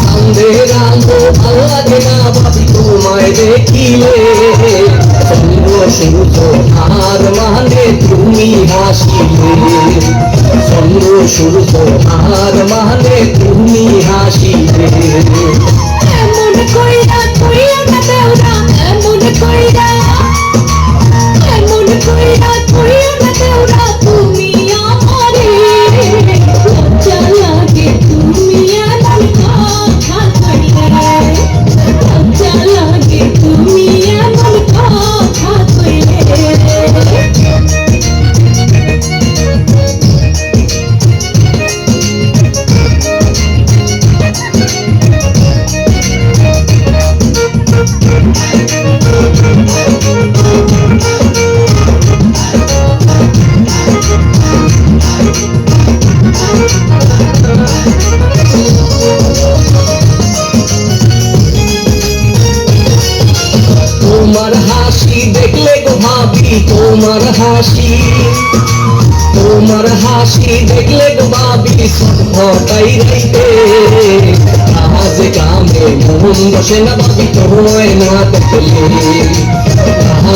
চাঁদের আলো ভাল লাগে না ভাবি তোমায় দেখিলে, চন্দ্র সূর্য আর মানে তুমি হাসিলে, চন্দ্র সূর্য আর মানে তুমি হাসিলে। এমন কইরা কইরা না দেওরা, এমন কইরা কইরা না দেওরা তুমি আমারে, লজ্জা লাগে তুমি এমন কথা কইলে, লজ্জা লাগে তুমি এমন কথা কইলে। তোমার হাসি দেখলে গো ভাবি, তোমার হাসি, তোমার হাসি দেখলে গো ভাবি ছটফটাই রাইতে, আজ গ্রামে মন বসে না ভাবি তোমায় না দেখলে,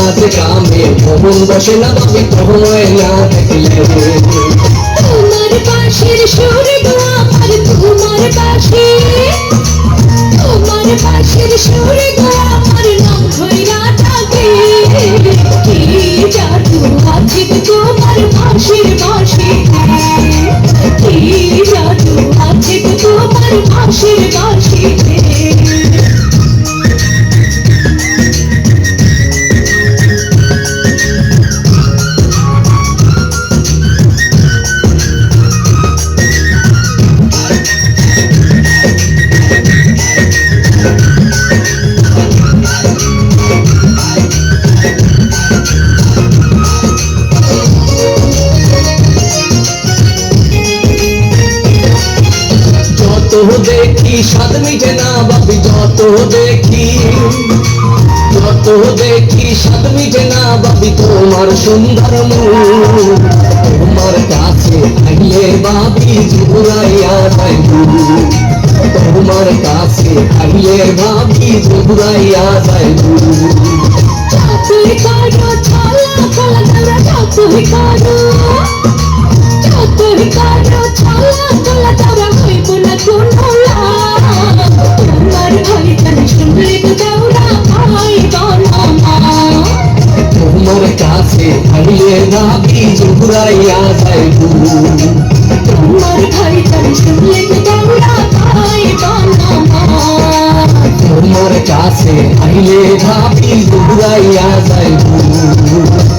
আজ গ্রামে মন বসে না ভাবি তোমায় না দেখলে। তোমার বাঁশির সুর গো আমার, তোমার বাঁশি, তোমার বাঁশির সুর গো আমার নাম ধইরা ডাকে, কি জাদু আছে তোমার বাঁশির বাঁশিতে, কি জাদু আছে তোমার বাঁশির বাঁশিতে। যত দেখি স্বাদ মিটে না ভাবি, যত দেখি, যত দেখি স্বাদ মিটে না ভাবি তোমার সুন্দর মুখ, তোমার কাছে আইলে ভাবি জুড়াইয়া যায় বুক, তোমার কাছে আইলে ভাবি জুড়াইয়া যায় বুক। যতই কারো ছলা ছলা তোরা, যতই কারো, যতই কারো ছলা ছলা তোরা হইব না কোনো লাভ, তোমার ভাইজান শুনলে তো দেওরা ভাই বানামা, তোমার কাছে আইলে ভাবি জুড়াইয়া যায় বুক, তোমার ভাইজান শুনলে তো দেওরা ভাই বানামা। তোমার কাছে আইলে ভাবি জুড়াইয়া যায় বুক।